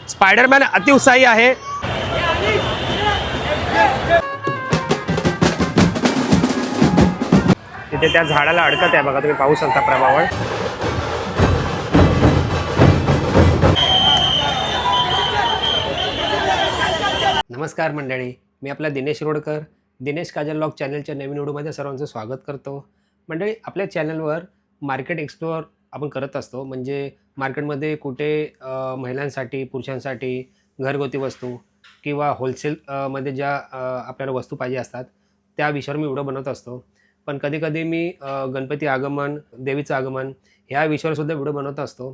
Spiderman अतिउत्साही आहे। तिथे त्या झाडाला अडकत आहे बघा, तुम्ही पाहू शकता प्रभावळ। नमस्कार मंडळी, मी आपला दिनेश रोडकर, दिनेश काजल व्लॉग चॅनलच्या नवीन व्हिडिओमध्ये सर्वांचं स्वागत करतो। मंडळी, आपल्या चॅनलवर मार्केट एक्सप्लोअर आपण करत असतो, म्हणजे मार्केटमध्ये कुठे महिलांसाठी, पुरुषांसाठी घरगुती वस्तू किंवा होलसेल मध्ये ज्या आपल्याला वस्तू पाहिजे असतात त्या विषयावर मी व्हिडिओ बनवत असतो। पण कधी कधी मी गणपती आगमन, देवीचं आगमन ह्या विषयावर सुद्धा व्हिडिओ बनवत असतो।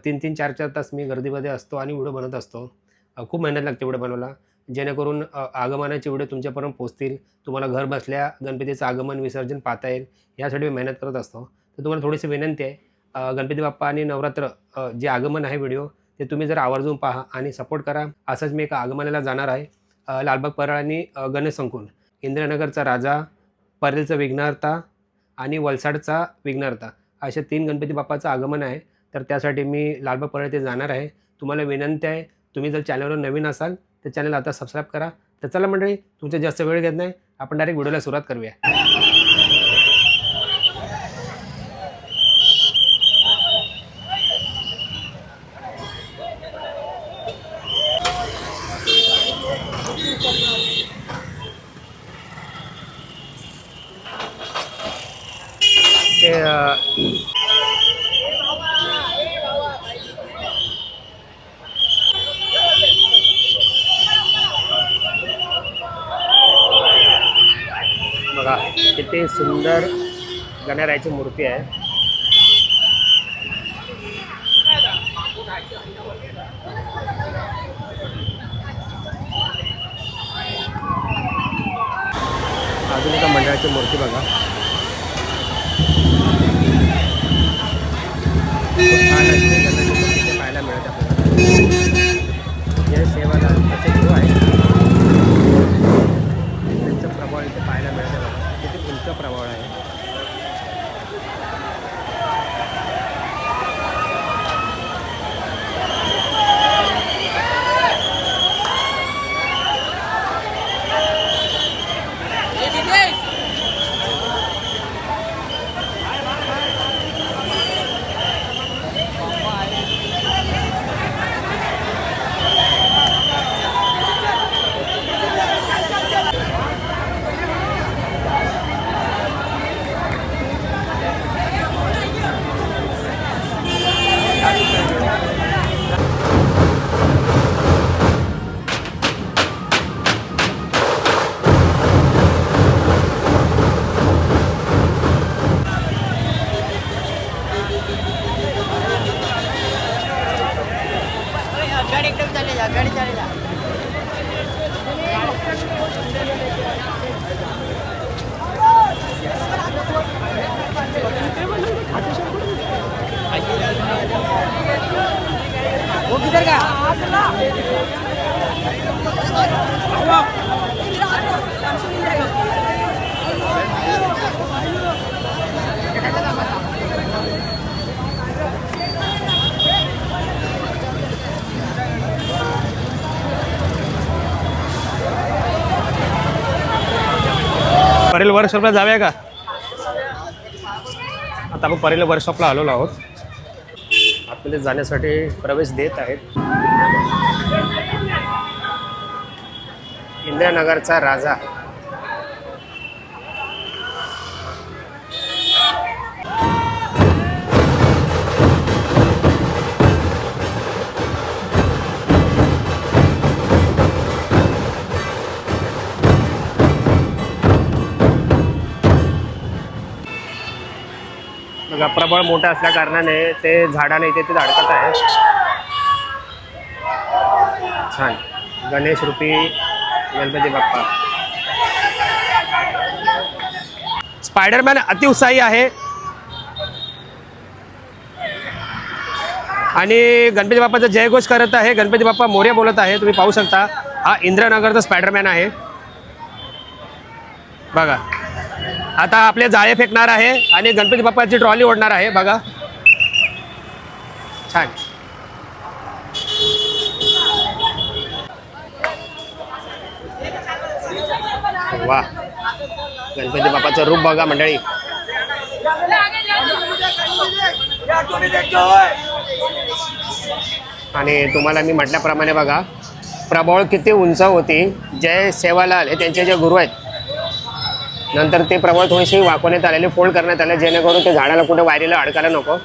3-3, 4-4 तास मी गर्दीमध्ये असतो आणि व्हिडिओ बनवत असतो। खूप मेहनत लागते व्हिडिओ बनवायला, जेणेकरून आगमनाचे व्हिडिओ तुमच्यापर्यंत पोहोचतील, तुम्हाला घर बसल्या गणपतीचं आगमन विसर्जन पाहता येईल, यासाठी मी मेहनत करत असतो। तर तुम्हाला थोडीशी विनंती आहे, गणपती बाप्पा आणि नवरात्र जे आगमन आहे व्हिडिओ ते तुम्ही जर आवर्जून पहा आणि सपोर्ट करा। असंच मी एका आगमनाला जाणार आहे, लालबाग परळ आणि गणेश संकुल, इंदिरानगरचा राजा, परेलचा विघ्नहर्ता आणि वलसाडचा विघ्नहर्ता, अशा 3 गणपती बाप्पाचं आगमन आहे। तर त्यासाठी मी लालबाग परळ येथे जाणार आहे। तुम्हाला विनंती आहे, तुम्ही जर चॅनलवर नवीन असाल तर चॅनल आता सबस्क्राईब करा। तर चला मंडळी, तुमचा जास्त वेळ घेत नाही, आपण डायरेक्ट व्हिडिओला सुरुवात करूया। बघा किती सुंदर गणरायाची मूर्ती आहे। अजून एका मंडळाची मूर्ती बघा, छान अशी गणरायाची मूर्ती पाहायला मिळत आपल्याला। जे सेवादार असे गुरु आहे त्यांचं प्रभाव इथे पाहायला मिळतं बघा, किती उंच प्रभाव आहे। गाड़ी एकदम चले जा, गाड़ी चले जा। वो किधर का? परेल वर्कशॉपला जाऊया का? आता आपण परेल वर्कशॉपला आलेलो आहोत, आतमध्ये जाण्यासाठी प्रवेश देत आहेत। इंदिरानगरचा राजा, बघा प्रबळ मोठा असल्या कारणाने ते झाडाने इथे अडकत आहे। छान गणेश रूपी गणपती बाप्पा। स्पायडरमॅन अतिउत्साही आहे आणि गणपती बाप्पाचा जयघोष करत आहे। गणपती बाप्पा मोरया बोलत आहे, तुम्ही पाहू शकता। हा इंदिरानगरचा स्पायडरमॅन आहे बघा। आता आपले जाळे फेकणार आहे आणि गणपती बाप्पाची ट्रॉली ओढणार आहे बघा। छान वा, गणपती बाप्पाचं रूप बघा मंडळी. आणि तुम्हाला मी म्हटल्याप्रमाणे बघा, प्रभावळ किती उंच होती. जय सेवालाल हे त्यांचे जे गुरु आहेत, नंतर ते प्रभावळ थोडीशी वाकवण्यात आलेली, फोल्ड करण्यात आले, जेणेकरून ते झाडाला कुठे वायरीला अडकायला नको.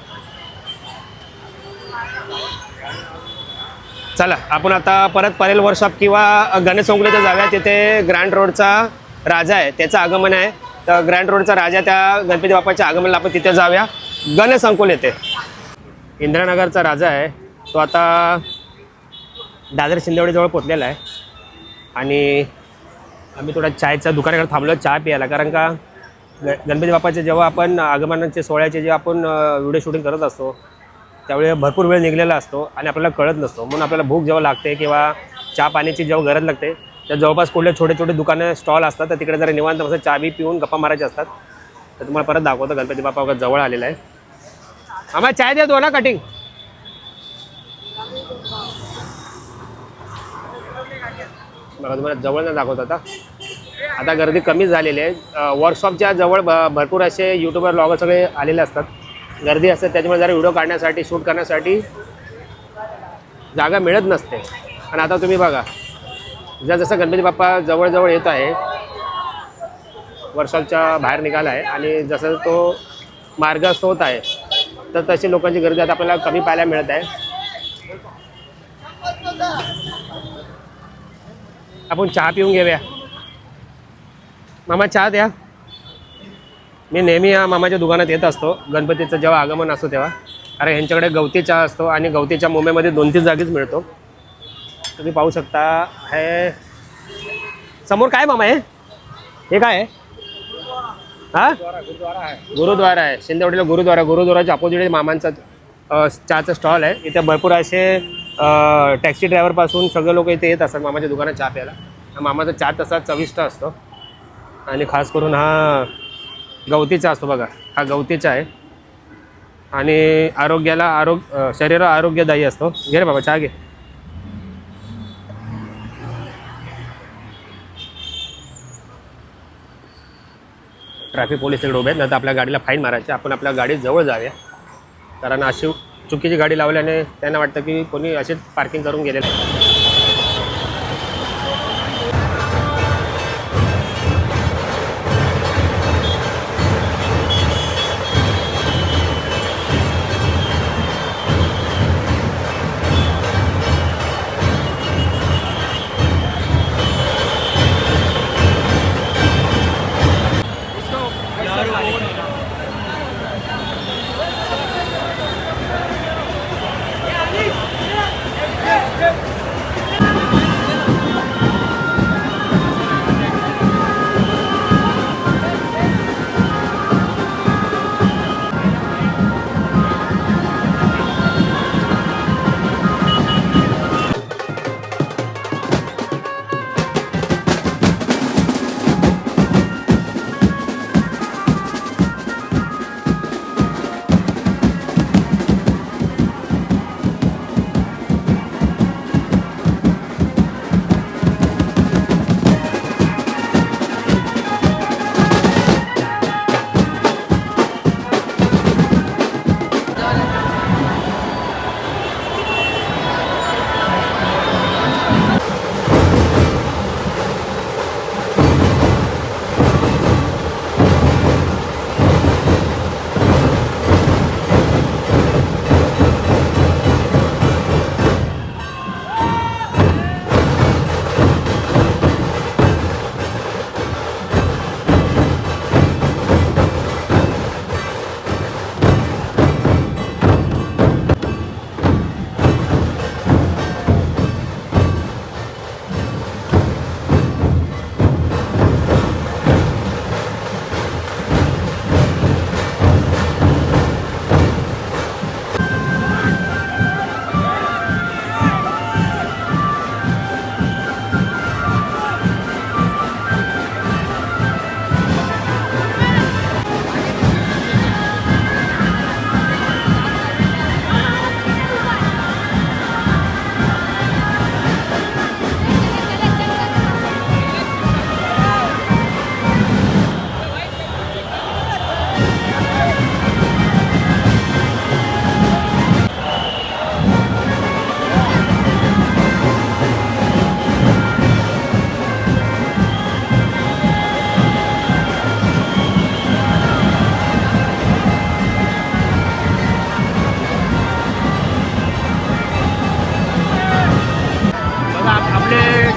चला आपण आता परत परेल वर्कशॉप किंवा गणेश चौकलीला जाऊया. तिथे ग्रँड रोडचा राजा आहे, त्याचं आगमन आहे. तर ग्रँड रोडचा राजा त्या गणपती बाप्पाच्या आगमनाला आपण तिथे जाऊया. गणेश अंकुल येते. इंदिरानगरचा राजा आहे तो आता दादर शिंदेवाडीजवळ पोचलेला आहे. आणि आम्ही थोडा चायच्या दुकानाकडे थांबलो चहा प्यायला, कारण का गणपती बाप्पाचे जेव्हा आपण आगमनाचे सोहळ्याचे जे आपण व्हिडिओ शूटिंग करत असतो त्यावेळी भरपूर वेळ निघलेला असतो आणि आपल्याला कळत नसतो. म्हणून आपल्याला भूक जेव्हा लागते किंवा चहा पाण्याची जेव्हा गरज लागते त्या जवळपास कुठले छोटे छोटे दुकानं स्टॉल असतात, तर तिकडे जरा निवांत असं चहा बी पिऊन गप्पा मारायचे असतात. तर तुम्हाला परत दाखवतो गणपती बाप्पा वगैरे जवळ आलेला आहे. आम्हाला चाय द्या, दो ना कटिंग. बघा तुम्हाला जवळ नाही दाखवत. आता गर्दी कमी झालेली आहे. वर्कशॉपच्या जवळ भरपूर असे यूट्यूबर ब्लॉगर सगळे आलेले असतात, गर्दी असते, त्याच्यामुळे जरा व्हिडिओ काढण्यासाठी शूट करण्यासाठी जागा मिळत नसते. आणि आता तुम्ही बघा, जसं गणपती बाप्पा जवळजवळ येत आहे, वर्कशॉपच्या बाहेर निघाला आहे आणि जसं तो मार्गस्थ होत आहे, तर तशी लोकांची गर्दी आता आपल्याला कमी पाहायला मिळत आहे. आपण चहा पिऊन घेऊया. मामा चहा द्या. मी नेहमी या मामाच्या दुकानात येत असतो गणपतीचं जेव्हा आगमन असतो तेव्हा. अरे ह्यांच्याकडे गवती चहा असतो आणि गवतीच्या मुंबईमध्ये 2-3 जागीच मिळतो. तुम्ही पाहू शकता. हे समोर काय मामा आहे, हे काय आहे? हां, गुरुद्वारा आहे. शिंदेवाडीला गुरुद्वाराच्या अपोजिट मामांचा चहाचा स्टॉल आहे. इथे भरपूर असे टॅक्सी ड्रायव्हरपासून सगळे लोक इथे येत असतात मामाच्या दुकानात चहा प्यायला. मामाचा चहा तसा चविष्ट असतो आणि खास करून हा गवतीचा असतो. बघा, हा गवतीचा आहे आणि शरीराला आरोग्यदायी असतो. घे रे बाबा चहा घे. ट्रॅफिक पोलीस तिकडे उभे आहेत, नंतर आपल्या गाडीला फाईन मारायचे. आपण आपल्या गाडीत जवळ जाऊया, कारण अशी चुकीची गाडी लावल्याने त्यांना वाटतं की कोणी अशीच पार्किंग करून गेलेलं आहे.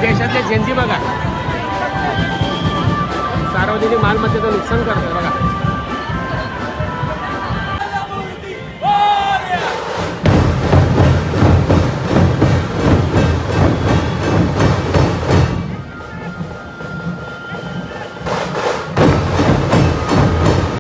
देशातले झेंजी बघा, सार्वजनिक मालमत्तेचं नुकसान करतात बघा.